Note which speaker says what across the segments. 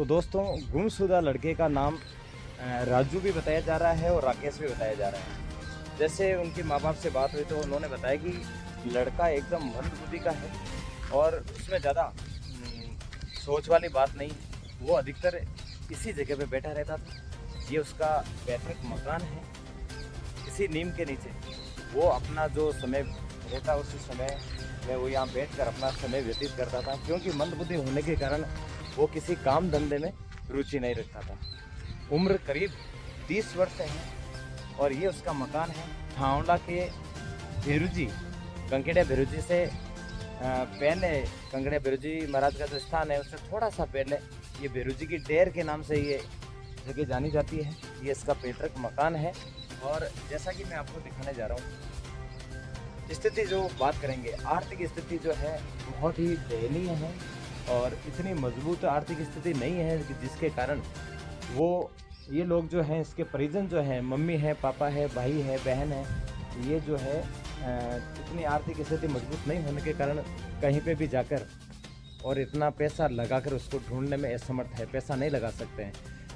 Speaker 1: दोस्तों, गुमशुदा लड़के का नाम राजू भी बताया जा रहा है और राकेश भी बताया जा रहा है। जैसे उनके माँ बाप से बात हुई तो उन्होंने बताया कि लड़का एकदम मंदबुद्धि का है और उसमें ज़्यादा सोच वाली बात नहीं। वो अधिकतर इसी जगह पे बैठा रहता था। ये उसका पैतृक मकान है, इसी नीम के नीचे वो अपना जो समय रहता उसी समय में वो यहाँ बैठकर अपना समय व्यतीत करता था, क्योंकि मंदबुद्धि होने के कारण वो किसी काम धंधे में रुचि नहीं रखता था। उम्र करीब 30 वर्ष है और ये उसका मकान है थावड़ा के भेरूजी, कंकेड़िया भेरूजी से पहले, कंकेड़िया भेरूजी महाराज का जो स्थान है उससे थोड़ा सा पहले ये भेरूजी की डेर के नाम से ये जगह जानी जाती है। ये इसका पैतृक मकान है और जैसा कि मैं आपको दिखाने जा रहा हूँ, स्थिति जो बात करेंगे, आर्थिक स्थिति जो है बहुत ही दयनीय है और इतनी मजबूत आर्थिक स्थिति नहीं है कि जिसके कारण वो ये लोग जो हैं, इसके परिजन जो हैं, मम्मी है, पापा है, भाई है, बहन है, ये जो है इतनी आर्थिक स्थिति मजबूत नहीं होने के कारण कहीं पे भी जाकर और इतना पैसा लगाकर उसको ढूंढने में असमर्थ है, पैसा नहीं लगा सकते हैं।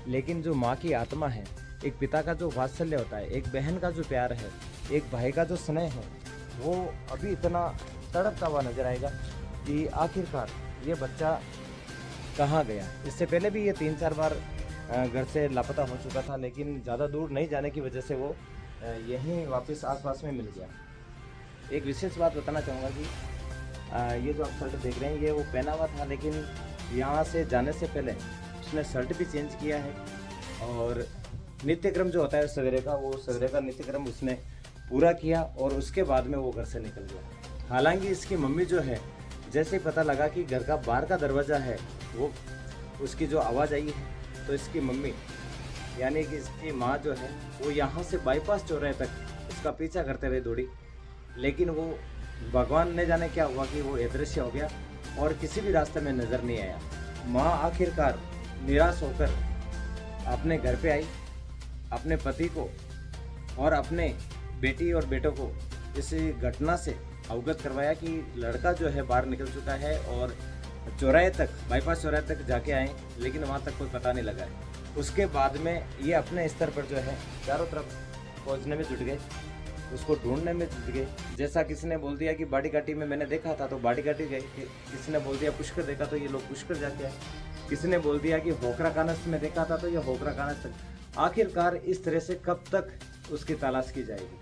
Speaker 1: लेकिन जो माँ की आत्मा है, एक पिता का जो वात्सल्य होता है, एक बहन का जो प्यार है, एक भाई का जो स्नेह है, वो अभी इतना तड़पता हुआ नजर आएगा कि आखिरकार ये बच्चा कहाँ गया। इससे पहले भी ये 3-4 बार घर से लापता हो चुका था, लेकिन ज़्यादा दूर नहीं जाने की वजह से वो यहीं वापस आसपास में मिल गया। एक विशेष बात बताना चाहूँगा कि ये जो आप शर्ट देख रहे हैं ये वो पहना हुआ था, लेकिन यहाँ से जाने से पहले उसने शर्ट भी चेंज किया है और नित्यक्रम जो होता है सवेरे का, वो सवेरे का नित्यक्रम उसने पूरा किया और उसके बाद में वो घर से निकल गया। हालांकि इसकी मम्मी जो है, जैसे ही पता लगा कि घर का बाहर का दरवाज़ा है, वो उसकी जो आवाज़ आई है तो इसकी मम्मी यानी कि इसकी माँ जो है वो यहाँ से बाईपास चौराहे तक उसका पीछा करते हुए दौड़ी, लेकिन वो भगवान ने जाने क्या हुआ कि वो अदृश्य हो गया और किसी भी रास्ते में नज़र नहीं आया। माँ आखिरकार निराश होकर अपने घर पे आई, अपने पति को और अपने बेटी और बेटों को इस घटना से अवगत करवाया कि लड़का जो है बाहर निकल चुका है और चौराहे तक, बाईपास चौराहे तक जाके आए, लेकिन वहाँ तक कोई पता नहीं लगा है। उसके बाद में ये अपने स्तर पर जो है चारों तरफ खोजने में जुट गए, उसको ढूंढने में जुट गए। जैसा किसी ने बोल दिया कि बाड़ी घाटी में मैंने देखा था तो बाड़ी घाटी गए, किसी ने बोल दिया पुष्कर देखा तो ये लोग पुष्कर जाके आए, किसी ने बोल दिया कि होकरा कानस में देखा था तो ये होकरा कानस तक। आखिरकार इस तरह से कब तक उसकी तलाश की जाएगी,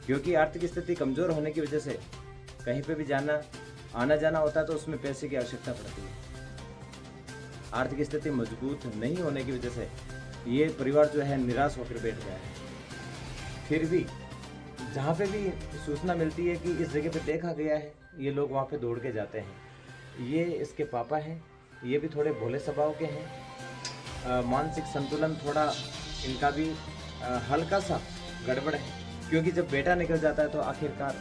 Speaker 1: क्योंकि आर्थिक स्थिति कमज़ोर होने की वजह से कहीं पे भी जाना आना जाना होता है तो उसमें पैसे की आवश्यकता पड़ती है। आर्थिक स्थिति मजबूत नहीं होने की वजह से ये परिवार जो है निराश होकर बैठ गया है। फिर भी जहाँ पे भी सूचना मिलती है कि इस जगह पे देखा गया है, ये लोग वहाँ पे दौड़ के जाते हैं। ये इसके पापा हैं, ये भी थोड़े भोले स्वभाव के हैं। मानसिक संतुलन थोड़ा इनका भी हल्का सा गड़बड़ है, क्योंकि जब बेटा निकल जाता है तो आखिरकार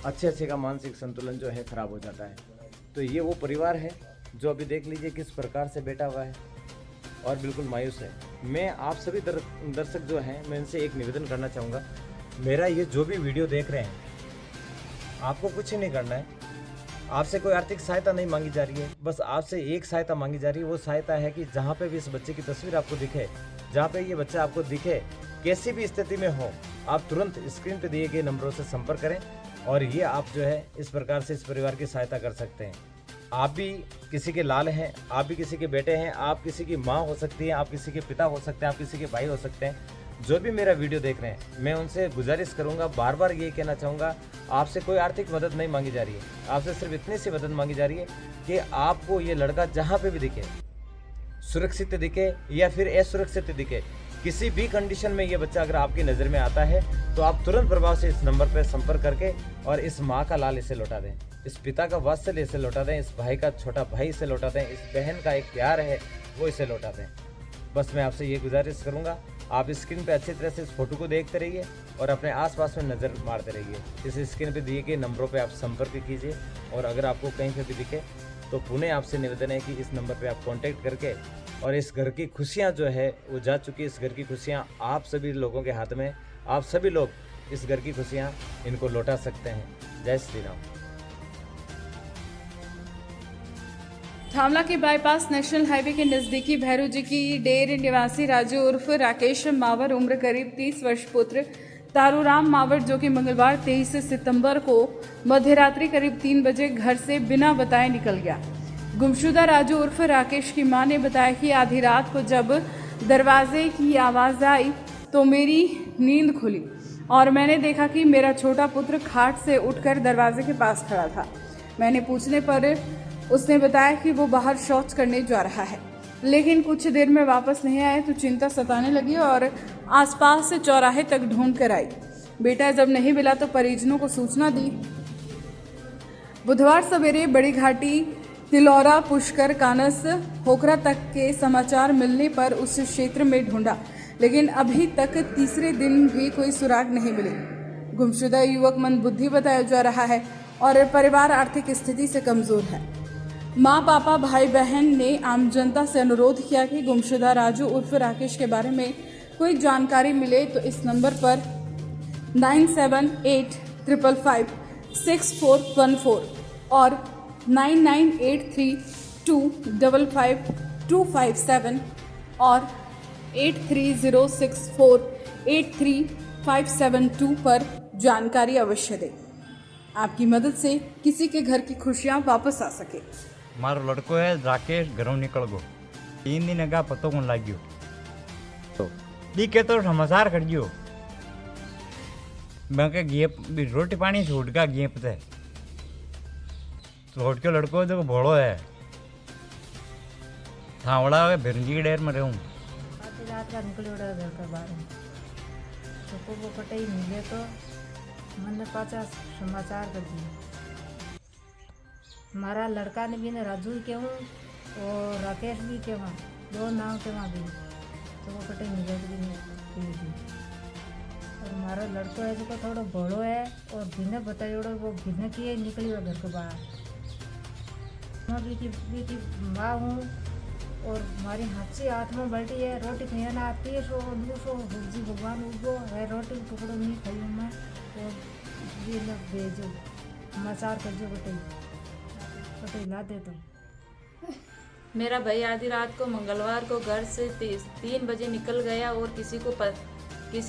Speaker 1: अच्छे का मानसिक संतुलन जो है खराब हो जाता है। तो ये वो परिवार है जो अभी देख लीजिए किस प्रकार से बैठा हुआ है और बिल्कुल मायूस है। मैं आप सभी दर्शक जो हैं, मैं इनसे एक निवेदन करना चाहूँगा, मेरा ये जो भी वीडियो देख रहे हैं, आपको कुछ ही नहीं करना है। आपसे कोई आर्थिक सहायता नहीं मांगी जा रही है, बस आपसे एक सहायता मांगी जा रही है। वो सहायता है कि जहाँ पे भी इस बच्चे की तस्वीर आपको दिखे, जहाँ पे ये बच्चा आपको दिखे, कैसी भी स्थिति में हो, आप तुरंत स्क्रीन पे दिए गए नंबरों से संपर्क करें और ये आप जो है इस प्रकार से इस परिवार की सहायता कर सकते हैं। आप भी किसी के लाल हैं, आप भी किसी के बेटे हैं, आप किसी की माँ हो सकती हैं, आप किसी के पिता हो सकते हैं, आप किसी के भाई हो सकते हैं। जो भी मेरा वीडियो देख रहे हैं, मैं उनसे गुजारिश करूंगा, बार बार ये कहना चाहूँगा, आपसे कोई आर्थिक मदद नहीं मांगी जा रही है। आपसे सिर्फ इतनी सी मदद मांगी जा रही है कि आपको ये लड़का जहाँ पे भी दिखे, सुरक्षित दिखे या फिर असुरक्षित दिखे, किसी भी कंडीशन में ये बच्चा अगर आपकी नज़र में आता है तो आप तुरंत प्रभाव से इस नंबर पर संपर्क करके और इस माँ का लाल इसे लौटा दें, इस पिता का वात्सल्य इसे लौटा दें, इस भाई का छोटा भाई इसे लौटा दें, इस बहन का एक प्यार है वो इसे लौटा दें। बस मैं आपसे ये गुजारिश करूँगा, आप स्क्रीन पे अच्छी तरह से इस फोटो को देखते रहिए और अपने आसपास में नज़र मारते रहिए। इस स्क्रीन पे दिए गए नंबरों पे आप संपर्क कीजिए और अगर आपको कहीं पे भी दिखे तो पुनः आपसे निवेदन है कि इस नंबर पे आप कांटेक्ट करके और इस घर की खुशियाँ जो है वो जा चुकी, इस घर की खुशियाँ आप सभी लोगों के हाथ में, आप सभी लोग इस घर की खुशियाँ इनको लौटा सकते हैं। जय श्री राम।
Speaker 2: थामला के बाईपास नेशनल हाईवे के नजदीकी भैरूजी की डेर निवासी राजू उर्फ राकेश मावर उम्र करीब 30 वर्ष पुत्र तारूराम मावर जो कि मंगलवार 23 सितंबर को मध्यरात्रि करीब 3 बजे घर से बिना बताए निकल गया। गुमशुदा राजू उर्फ राकेश की मां ने बताया कि आधी रात को जब दरवाजे की आवाज़ आई तो मेरी नींद खुली और मैंने देखा कि मेरा छोटा पुत्र खाट से उठकर दरवाजे के पास खड़ा था। मैंने पूछने पर उसने बताया कि वो बाहर शौच करने जा रहा है, लेकिन कुछ देर में वापस नहीं आए तो चिंता सताने लगी और आसपास से चौराहे तक ढूंढ कर आई। बेटा जब नहीं मिला तो परिजनों को सूचना दी। बुधवार सवेरे बड़ी घाटी, तिलौरा, पुष्कर, कानस, होकरा तक के समाचार मिलने पर उस क्षेत्र में ढूंढा, लेकिन अभी तक तीसरे दिन भी कोई सुराग नहीं मिले। गुमशुदा युवक मंदबुद्धि बताया जा रहा है और परिवार आर्थिक स्थिति से कमजोर है। माँ, पापा, भाई बहन ने आम जनता से अनुरोध किया कि गुमशुदा राजू उर्फ राकेश के बारे में कोई जानकारी मिले तो इस नंबर पर 9785556414 और 9983255257 और 8306483572 पर जानकारी अवश्य दें। आपकी मदद से किसी के घर की खुशियाँ वापस आ सके।
Speaker 3: मारो लड़को है राकेश घरों निकल गो 3 दिन अगा पतो कौन लाग्यो तो दी के तो समाचार कर दियो मैं गे रोटी पानी छूट का गे पता तो के लड़को जो भोड़ो है थावड़ा है भिरंजी डेर में रहूँ
Speaker 4: आधी रात का निकले उड़ा घर का बाहर चुप्पो को कटे ही मिले तो मैंने 50 समाचार कर दिए। हमारा लड़का ने भी ने राजू के हूँ और राकेश भी के वहाँ 2 नाम के वहाँ भी तो वो कटे मिले भी नहीं। और हमारा लड़को है जो थोड़ा बड़ो है और बिना बताए वो बिना किए निकली हुआ घर के बाहर। मैं भी माँ हूँ और हमारी हाथ से हाथ में बैठी है रोटी खाया ना आती है 100-200 भुजी भगवान उगो है रोटी टुकड़ो नहीं खाई हूँ मैं और ये लोग भेजो समाचार कर जो बटे ला दे तो।
Speaker 5: मेरा भाई आधी रात को मंगलवार को घर से 3 बजे निकल गया और किसी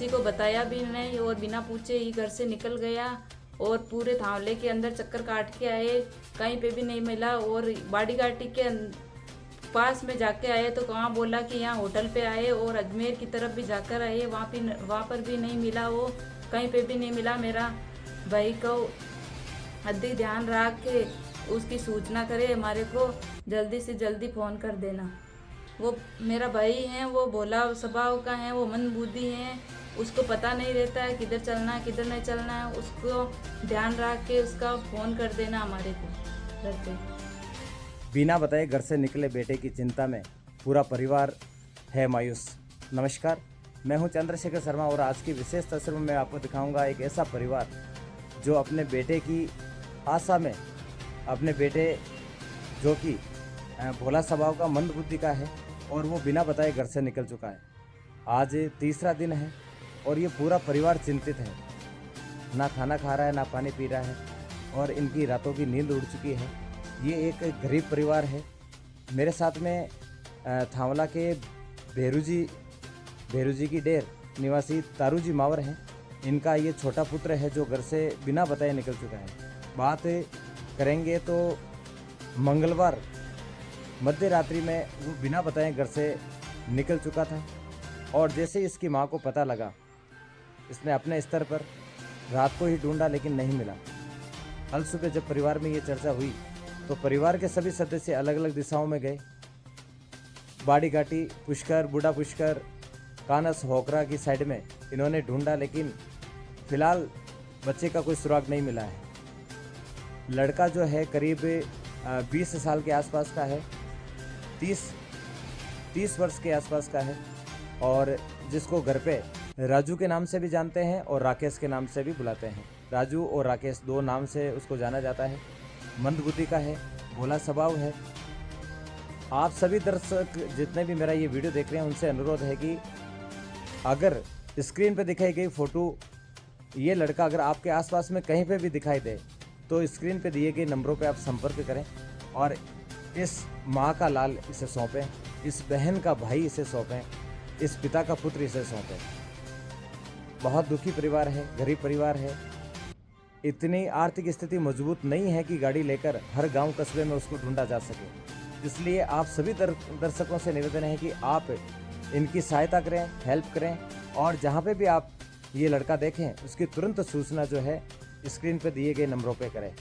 Speaker 5: को बताया भी नहीं और बिना पूछे ही घर से निकल गया और पूरे थावले के अंदर चक्कर काट के आए, कहीं पे भी नहीं मिला और बाड़ी घाटी के पास में जाके आए तो वहाँ बोला कि यहाँ होटल पे आए और अजमेर की तरफ भी जाकर आए, वहाँ पर भी नहीं मिला, वो कहीं पे भी नहीं मिला। मेरा भाई को अधिक ध्यान रख के उसकी सूचना करे, हमारे को जल्दी से जल्दी फ़ोन कर देना। वो मेरा भाई है, वो भोला स्वभाव का है, वो मंदबुद्धि है, उसको पता नहीं रहता है किधर चलना है किधर नहीं चलना है, उसको ध्यान रख के उसका फ़ोन कर देना हमारे को घर पे।
Speaker 1: बिना बताए घर से निकले बेटे की चिंता में पूरा परिवार है मायूस। नमस्कार, मैं हूं चंद्रशेखर शर्मा और आज की विशेष तस्वीर में मैं आपको दिखाऊंगा एक ऐसा परिवार जो अपने बेटे की आशा में, अपने बेटे जो कि भोला स्वभाव का मंदबुद्धि का है और वो बिना बताए घर से निकल चुका है। आज तीसरा दिन है और ये पूरा परिवार चिंतित है, ना खाना खा रहा है ना पानी पी रहा है और इनकी रातों की नींद उड़ चुकी है। ये एक गरीब परिवार है। मेरे साथ में थावला के भेरूजी की डेर निवासी तारूजी मावर हैं। इनका ये छोटा पुत्र है जो घर से बिना बताए निकल चुका है। बात करेंगे तो मंगलवार मध्य रात्रि में वो बिना बताए घर से निकल चुका था और जैसे इसकी मां को पता लगा, इसने अपने स्तर पर रात को ही ढूंढा लेकिन नहीं मिला। कल सुबह जब परिवार में ये चर्चा हुई तो परिवार के सभी सदस्य अलग अलग दिशाओं में गए। बाड़ी घाटी, पुष्कर, बूढ़ा पुष्कर, कानस, होकरा की साइड में इन्होंने ढूंढा लेकिन फिलहाल बच्चे का कोई सुराग नहीं मिला है। लड़का जो है करीब 20 साल के आसपास का है, 30 वर्ष के आसपास का है और जिसको घर पे राजू के नाम से भी जानते हैं और राकेश के नाम से भी बुलाते हैं। राजू और राकेश 2 नाम से उसको जाना जाता है। मंदबुद्धि का है, भोला स्वभाव है। आप सभी दर्शक जितने भी मेरा ये वीडियो देख रहे हैं उनसे अनुरोध है कि अगर स्क्रीन पे दिखाई गई फ़ोटो ये लड़का अगर आपके आसपास में कहीं पे भी दिखाई दे तो स्क्रीन पे दिए गए नंबरों पे आप संपर्क करें और इस माँ का लाल इसे सौंपें, इस बहन का भाई इसे सौंपें, इस पिता का पुत्र इसे सौंपें। बहुत दुखी परिवार है, गरीब परिवार है, इतनी आर्थिक स्थिति मजबूत नहीं है कि गाड़ी लेकर हर गांव कस्बे में उसको ढूंढा जा सके। इसलिए आप सभी दर्शकों से निवेदन है कि आप इनकी सहायता करें, हेल्प करें, और जहां पे भी आप ये लड़का देखें उसकी तुरंत सूचना जो है स्क्रीन पे दिए गए नंबरों पे करें।